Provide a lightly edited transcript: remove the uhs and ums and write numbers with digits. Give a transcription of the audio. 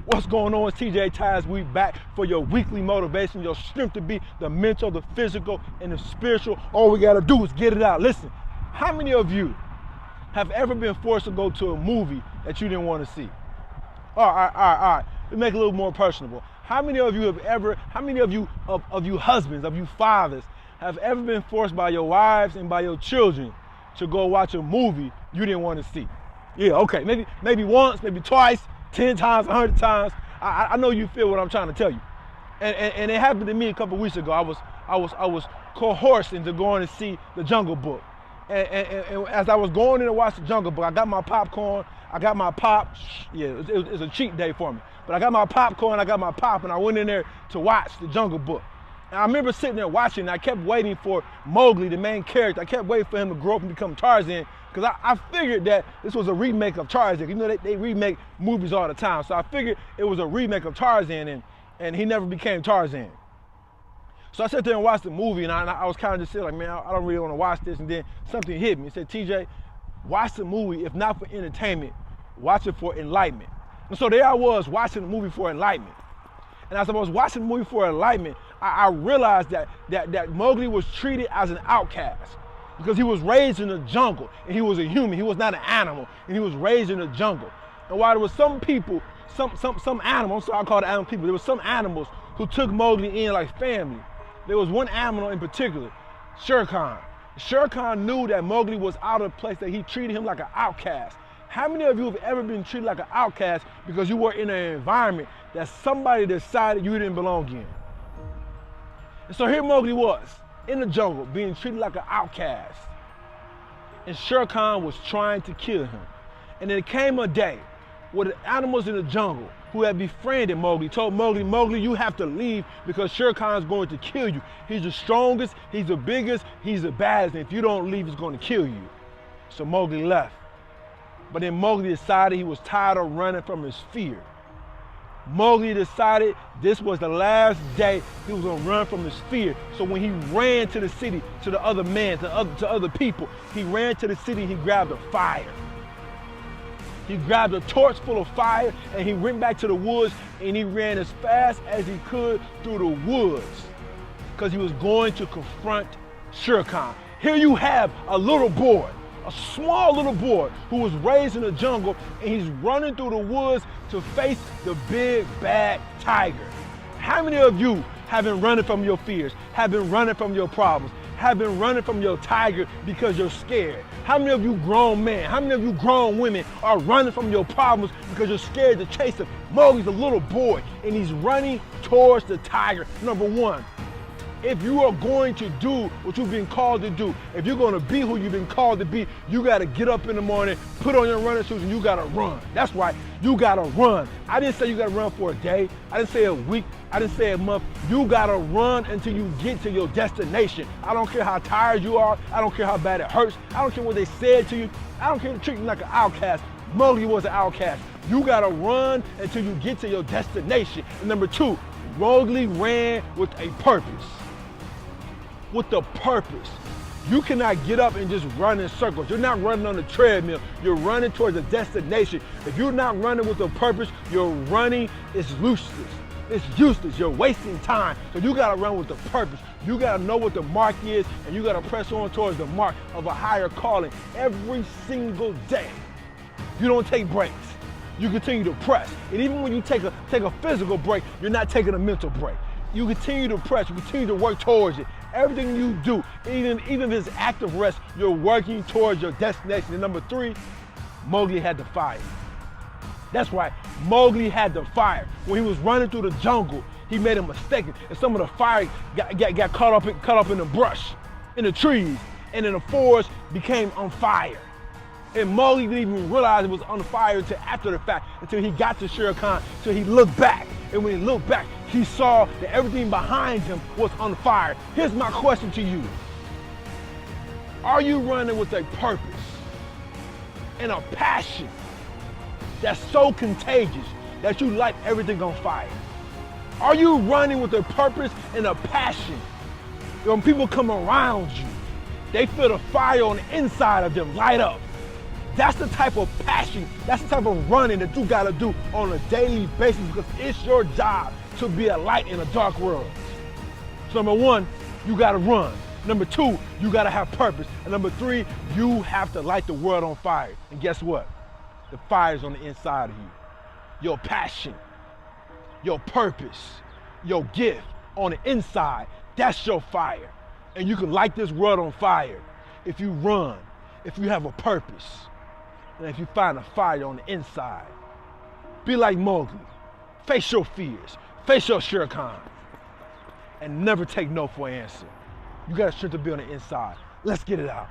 What's going on? It's TJ Tyus. We back for your weekly motivation, your strength to be the mental, the physical, and the spiritual. All we gotta do is get it out. Listen, how many of you have ever been forced to go to a movie that you didn't want to see? All right. Let's make it a little more personable. How many of you of you husbands, of you fathers, have ever been forced by your wives and by your children to go watch a movie you didn't want to see? Yeah, okay, maybe once, maybe twice, 10 times, 100 times. I know you feel what I'm trying to tell you. And it happened to me a couple weeks ago. I was coerced into going to see The Jungle Book. And as I was going in to watch The Jungle Book, I got my popcorn, I got my pop. Yeah, it was a cheat day for me. But I got my popcorn, I got my pop, and I went in there to watch The Jungle Book. And I remember sitting there watching, and I kept waiting for Mowgli, the main character. I kept waiting for him to grow up and become Tarzan, because I figured that this was a remake of Tarzan. You know, they remake movies all the time. So I figured it was a remake of Tarzan, and he never became Tarzan. So I sat there and watched the movie, and I was kind of just sitting like, man, I don't really want to watch this. And then something hit me. It said, TJ, watch the movie, if not for entertainment, watch it for enlightenment. And so there I was watching the movie for enlightenment. And as I was watching the movie for enlightenment, I realized that Mowgli was treated as an outcast because he was raised in the jungle and he was a human. He was not an animal, and he was raised in the jungle. And while there was some people, some animals, so I call it animal people, there were some animals who took Mowgli in like family. There was one animal in particular, Shere Khan. Shere Khan knew that Mowgli was out of place, that he treated him like an outcast. How many of you have ever been treated like an outcast because you were in an environment that somebody decided you didn't belong in? And so here Mowgli was, in the jungle, being treated like an outcast. And Shere Khan was trying to kill him. And then came a day where the animals in the jungle who had befriended Mowgli told Mowgli, Mowgli, you have to leave because Shere Khan is going to kill you. He's the strongest, he's the biggest, he's the baddest, and if you don't leave, he's going to kill you. So Mowgli left. But then Mowgli decided he was tired of running from his fear. Mowgli decided this was the last day he was going to run from his fear. So when he ran to the city, to the other men, to other people, he ran to the city, he grabbed a fire. He grabbed a torch full of fire, and he went back to the woods, and he ran as fast as he could through the woods because he was going to confront Shere Khan. Here you have a little boy, a small little boy who was raised in the jungle, and he's running through the woods to face the big bad tiger. How many of you have been running from your fears, have been running from your problems, have been running from your tiger because you're scared? How many of you grown men, how many of you grown women are running from your problems because you're scared to chase them? Mowgli's a little boy, and he's running towards the tiger. Number one, if you are going to do what you've been called to do, if you're going to be who you've been called to be, you got to get up in the morning, put on your running shoes, and you got to run. That's right, you got to run. I didn't say you got to run for a day. I didn't say a week. I didn't say a month. You got to run until you get to your destination. I don't care how tired you are. I don't care how bad it hurts. I don't care what they said to you. I don't care if they treat you like an outcast. Mowgli was an outcast. You got to run until you get to your destination. And number two, Mowgli ran with a purpose. With a purpose. You cannot get up and just run in circles. You're not running on the treadmill. You're running towards a destination. If you're not running with a purpose, your running is useless. It's useless. You're wasting time. So you got to run with a purpose. You got to know what the mark is, and you got to press on towards the mark of a higher calling every single day. You don't take breaks. You continue to press. And even when you take a physical break, you're not taking a mental break. You continue to press, you continue to work towards it. Everything you do, even if it's active rest, you're working towards your destination. And number three, Mowgli had the fire. That's right, Mowgli had the fire. When he was running through the jungle, he made a mistake, and some of the fire got caught up in the brush, in the trees, and then the forest became on fire. And Mowgli didn't even realize it was on fire until after the fact, until he got to Shere Khan, until he looked back. And when he looked back, he saw that everything behind him was on fire. Here's my question to you. Are you running with a purpose and a passion that's so contagious that you light everything on fire? Are you running with a purpose and a passion? When people come around you, they feel the fire on the inside of them light up. That's the type of passion, that's the type of running that you gotta do on a daily basis because it's your job to be a light in a dark world. So number one, you gotta run. Number two, you gotta have purpose. And number three, you have to light the world on fire. And guess what? The fire's on the inside of you. Your passion, your purpose, your gift on the inside, that's your fire. And you can light this world on fire if you run, if you have a purpose, and if you find a fire on the inside. Be like Mowgli. Face your fears. Face your Shere Khan. And never take no for an answer. You got a strength to be on the inside. Let's get it out.